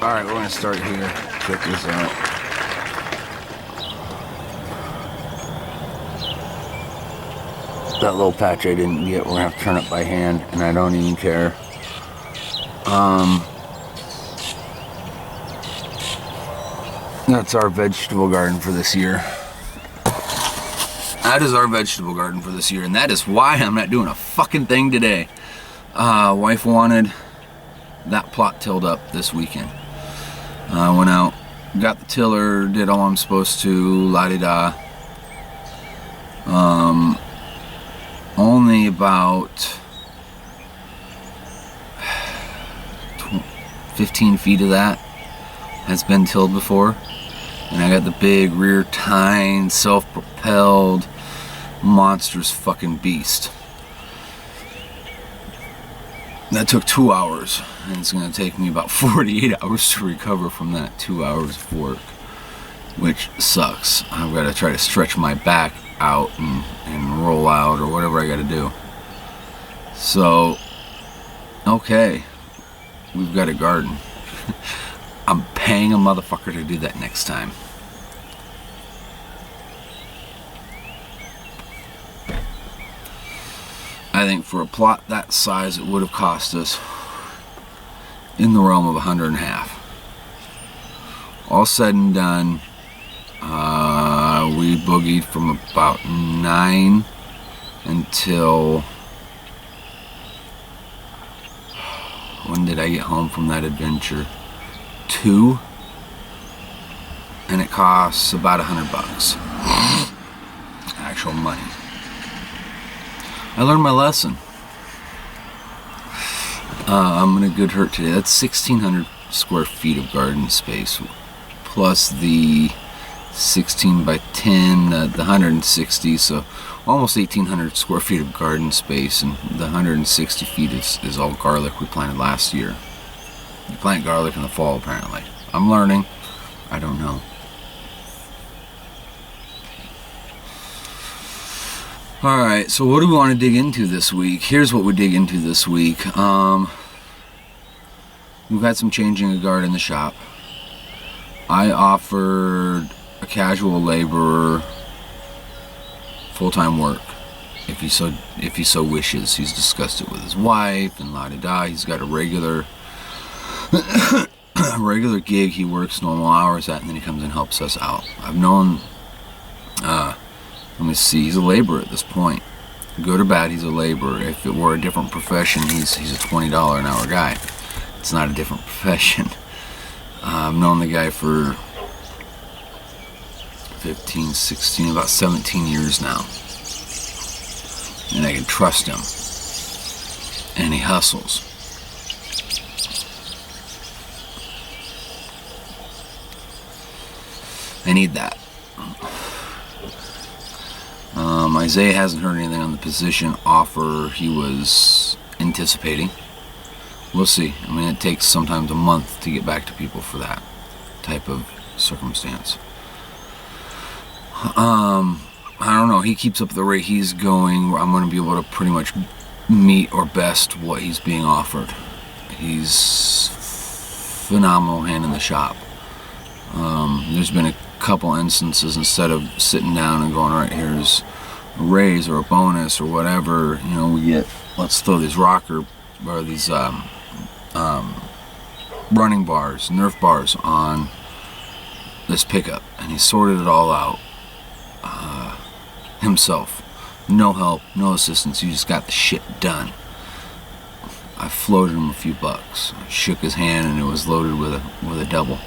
Alright, we're gonna start here. Check this out. That little patch I didn't get, we're gonna have to turn it by hand, and I don't even care. That's our vegetable garden for this year. That is our vegetable garden for this year, and that is why I'm not doing a fucking thing today. Wife wanted that plot tilled up this weekend. I went out, got the tiller, did all I'm supposed to, la-di-da. Only about 15 feet of that has been tilled before. And I got the big rear tine, self-propelled, monstrous fucking beast. That took 2 hours, and it's going to take me about 48 hours to recover from that 2 hours of work, which sucks. I've got to try to stretch my back out and roll out or whatever I got to do. So, okay, we've got a garden. I'm paying a motherfucker to do that next time. I think for a plot that size, it would have cost us in the realm of $150. All said and done, we boogied from about 9 until, when did I get home from that adventure? 2, and it costs about $100 actual money. I learned my lesson. I'm in a good hurt today. That's 1,600 square feet of garden space, plus the 16 by 10, the 160, so almost 1,800 square feet of garden space, and the 160 feet is all garlic we planted last year. You plant garlic in the fall, apparently. I'm learning. I don't know. Alright, so what do we want to dig into this week? Here's what we dig into this week. We've had some changing of guard in the shop. I offered a casual laborer full-time work if he so wishes. He's discussed it with his wife and la-di-da. He's got a regular gig he works normal hours at, and then he comes and helps us out. I've known, let me see, he's a laborer at this point. Good or bad, he's a laborer. If it were a different profession, he's a $20 an hour guy. It's not a different profession. I've known the guy for 15, 16, about 17 years now. And I can trust him. And he hustles. I need that. Isaiah hasn't heard anything on the position offer he was anticipating. We'll see. I mean, it takes sometimes a month to get back to people for that type of circumstance. I don't know. He keeps up the rate he's going. I'm going to be able to pretty much meet or best what he's being offered. He's phenomenal hand in the shop. There's been a couple instances, instead of sitting down and going, all right, here's a raise or a bonus or whatever, you know, we get, let's throw these rocker or these running bars, Nerf bars on this pickup, and he sorted it all out himself. No help, no assistance. He just got the shit done. I floated him a few bucks. I shook his hand, and it was loaded with a double.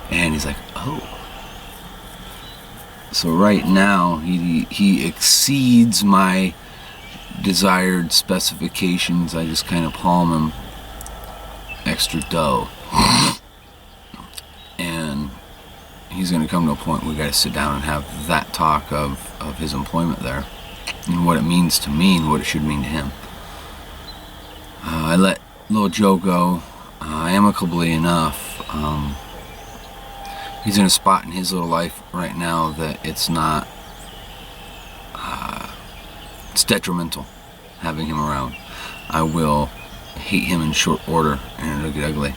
And he's like, oh. So right now he exceeds my desired specifications. I just kind of palm him extra dough. And he's going to come to a point we got to sit down and have that talk of his employment there and what it means to me and what it should mean to him. I let little Joe go amicably enough. He's in a spot in his little life right now that it's not, it's detrimental having him around. I will hate him in short order and it'll get ugly.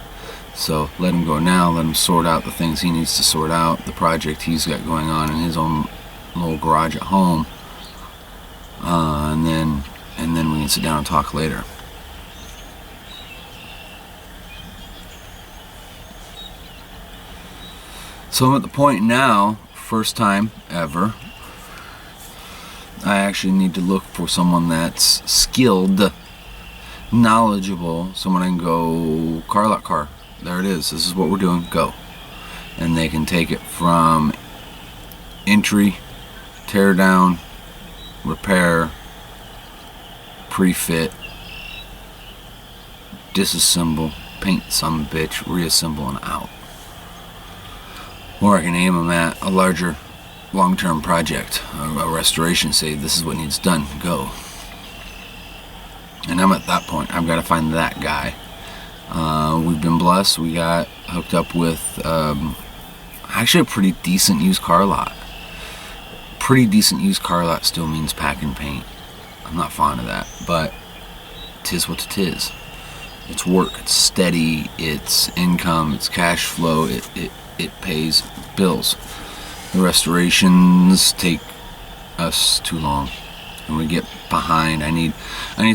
So let him go now. Let him sort out the things he needs to sort out, the project he's got going on in his own little garage at home, and then we can sit down and talk later. So I'm at the point now, first time ever, I actually need to look for someone that's skilled, knowledgeable, someone I can go, car lot car, there it is, this is what we're doing, go. And they can take it from entry, tear down, repair, pre-fit, disassemble, paint some bitch, reassemble, and out. Or I can aim them at a larger long-term project, a restoration, say this is what needs done, go. And I'm at that point. I've got to find that guy. We've been blessed. We got hooked up with actually a pretty decent used car lot. Pretty decent used car lot still means pack and paint. I'm not fond of that, but 'tis what it is. It's work, it's steady, it's income, it's cash flow, it pays bills. The restorations take us too long, and we get behind. I need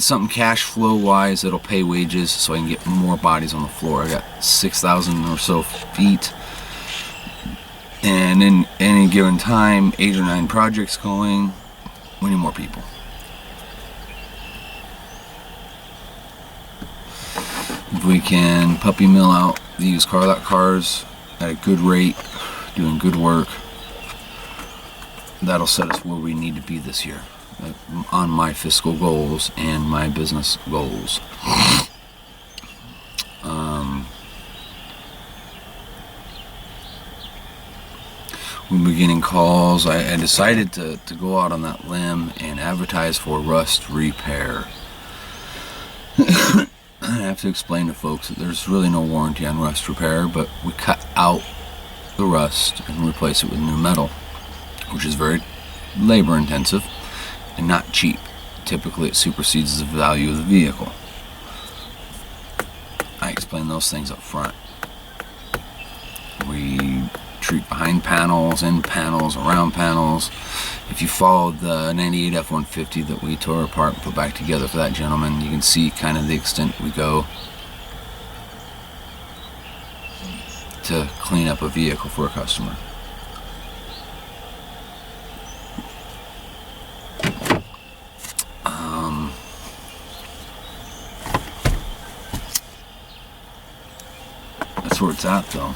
something cash flow wise that'll pay wages so I can get more bodies on the floor. I got 6,000 or so feet, and in any given time, 8 or 9 projects going. We need more people. If we can puppy mill out the used car lot cars at a good rate, doing good work, that'll set us where we need to be this year on my fiscal goals and my business goals. We've been getting calls. I decided to go out on that limb and advertise for rust repair. I have to explain to folks that there's really no warranty on rust repair, but we cut out the rust and replace it with new metal, which is very labor intensive and not cheap. Typically it supersedes the value of the vehicle. I explain those things up front. We treat behind panels, in panels, around panels. If you followed the 98 F-150 that we tore apart and put back together for that gentleman, you can see kind of the extent we go to clean up a vehicle for a customer. That's where it's at, though.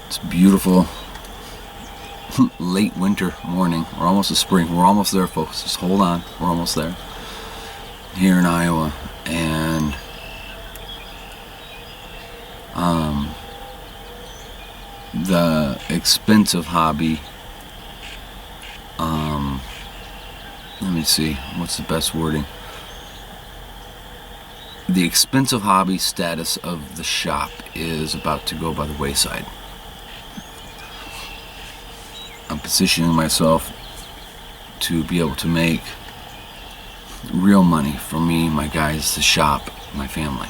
It's beautiful late winter morning. We're almost to spring. We're almost there, folks. Just hold on. We're almost there. Here in Iowa. And the expensive hobby, let me see, what's the best wording? The expensive hobby status of the shop is about to go by the wayside. I'm positioning myself to be able to make real money for me, my guys, the shop, my family.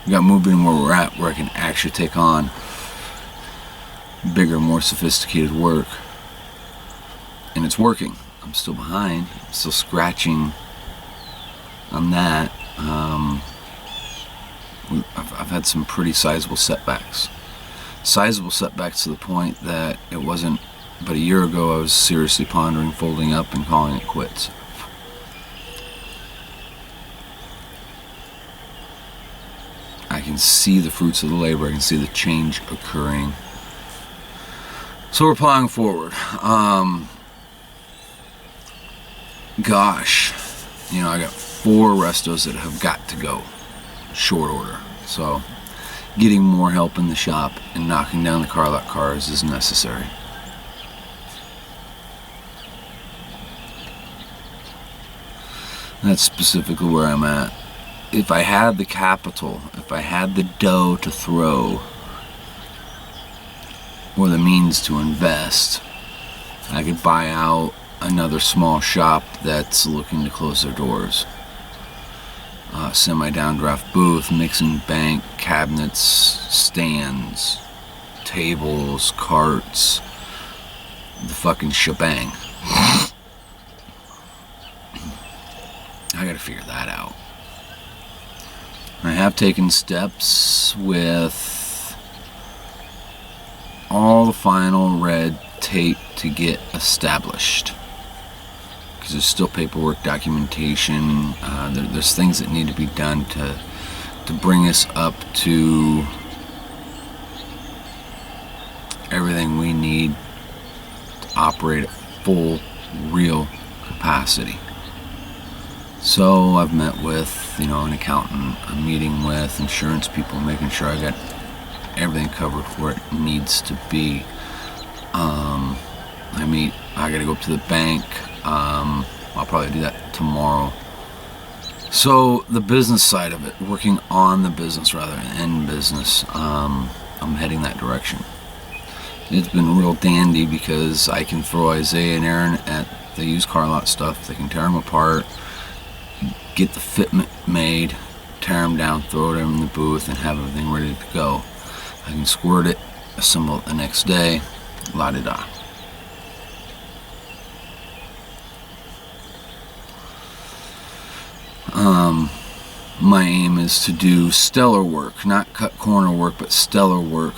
We got moving where we're at, where I can actually take on bigger, more sophisticated work. And it's working. I'm still behind. I'm still scratching on that. I've had some pretty sizable setbacks. Sizable setbacks to the point that it wasn't but a year ago I was seriously pondering folding up and calling it quits. I can see the fruits of the labor. I can see the change occurring. So we're plowing forward. Gosh, you know, I got 4 restos that have got to go, short order. So getting more help in the shop and knocking down the car lot cars is necessary. That's specifically where I'm at. If I had the capital, if I had the dough to throw, or the means to invest, I could buy out another small shop that's looking to close their doors. Semi-downdraft booth, mixing bank, cabinets, stands, tables, carts, the fucking shebang. I gotta figure that out. I have taken steps with all the final red tape to get established. Because there's still paperwork, documentation, there's things that need to be done to bring us up to everything we need to operate at full, real capacity. So I've met with, an accountant, I'm meeting with insurance people, making sure I got everything covered where it needs to be. I gotta go up to the bank. I'll probably do that tomorrow. So the business side of it, working on the business rather than in business, I'm heading that direction. It's been real dandy because I can throw Isaiah and Aaron at the used car lot stuff. They can tear them apart, get the fitment made, tear them down, throw them in the booth, and have everything ready to go. I can squirt it, assemble it the next day, la-di-da. My aim is to do stellar work, not cut corner work, but stellar work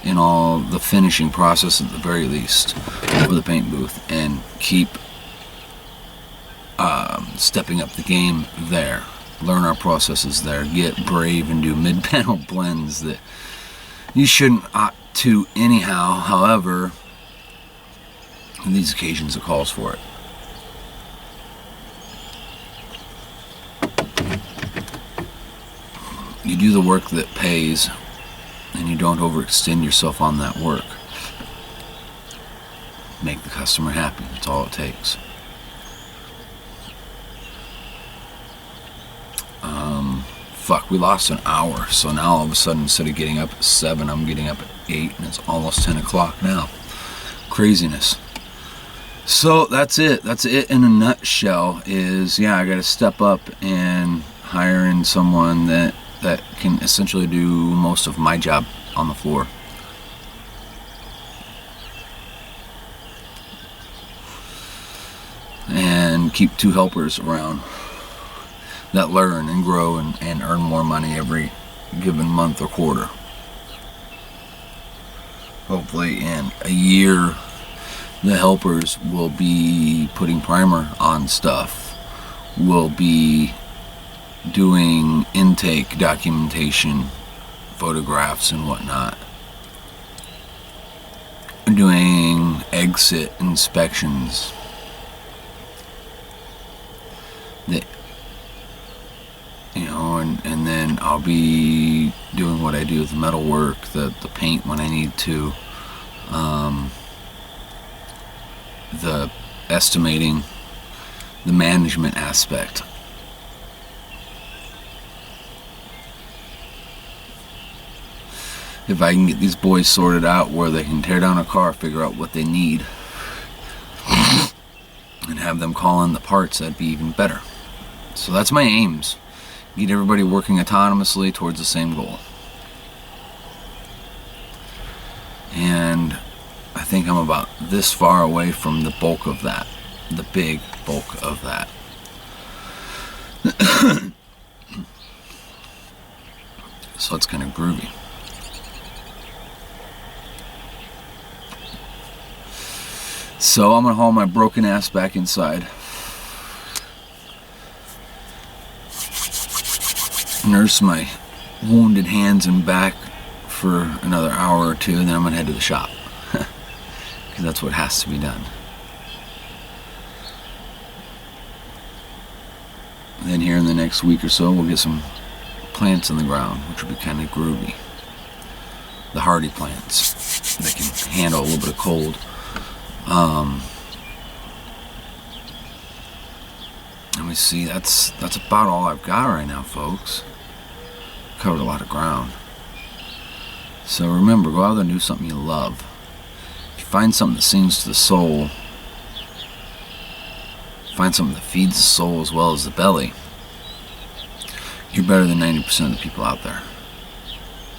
in all the finishing process at the very least over the paint booth, and keep stepping up the game there. Learn our processes there. Get brave and do mid-panel blends that you shouldn't opt to anyhow. However, on these occasions it calls for it. You do the work that pays, and you don't overextend yourself on that work. Make the customer happy. That's all it takes. We lost an hour, so now all of a sudden, instead of getting up at 7, I'm getting up at 8, and it's almost 10 o'clock now. Craziness. So that's it. That's it in a nutshell. I got to step up and hire in someone that can essentially do most of my job on the floor. And keep 2 helpers around that learn and grow and earn more money every given month or quarter. Hopefully in a year, the helpers will be putting primer on stuff, will be doing intake documentation, photographs and whatnot, doing exit inspections, and then I'll be doing what I do with the metal work, the paint when I need to, the estimating, the management aspect. If I can get these boys sorted out where they can tear down a car, figure out what they need, and have them call in the parts, that'd be even better. So that's my aims. Get everybody working autonomously towards the same goal. And I think I'm about this far away from the bulk of that, the big bulk of that. So it's kind of groovy. So I'm gonna haul my broken ass back inside, nurse my wounded hands and back for another hour or two, and then I'm gonna head to the shop because that's what has to be done. And then here in the next week or so, we'll get some plants in the ground, which will be kind of groovy. The hardy plants that can handle a little bit of cold. Let me see, that's about all I've got right now, folks. Covered a lot of ground. So remember, go out there and do something you love. If you find something that sings to the soul, find something that feeds the soul as well as the belly, you're better than 90% of the people out there.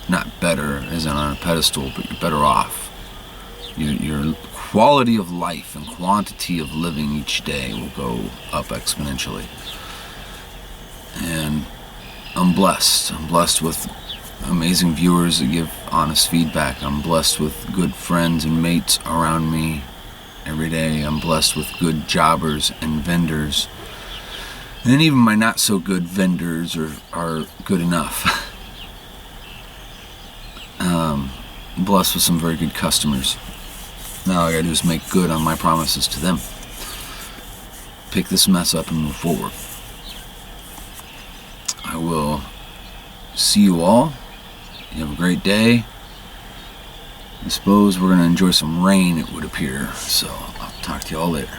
Not better as in on a pedestal, but you're better off. Your quality of life and quantity of living each day will go up exponentially. And I'm blessed. I'm blessed with amazing viewers that give honest feedback. I'm blessed with good friends and mates around me every day. I'm blessed with good jobbers and vendors. And then even my not so good vendors are good enough. I'm blessed with some very good customers. Now all I gotta do is make good on my promises to them. Pick this mess up and move forward. I will see you all. You have a great day. I suppose we're going to enjoy some rain, it would appear. So I'll talk to you all later.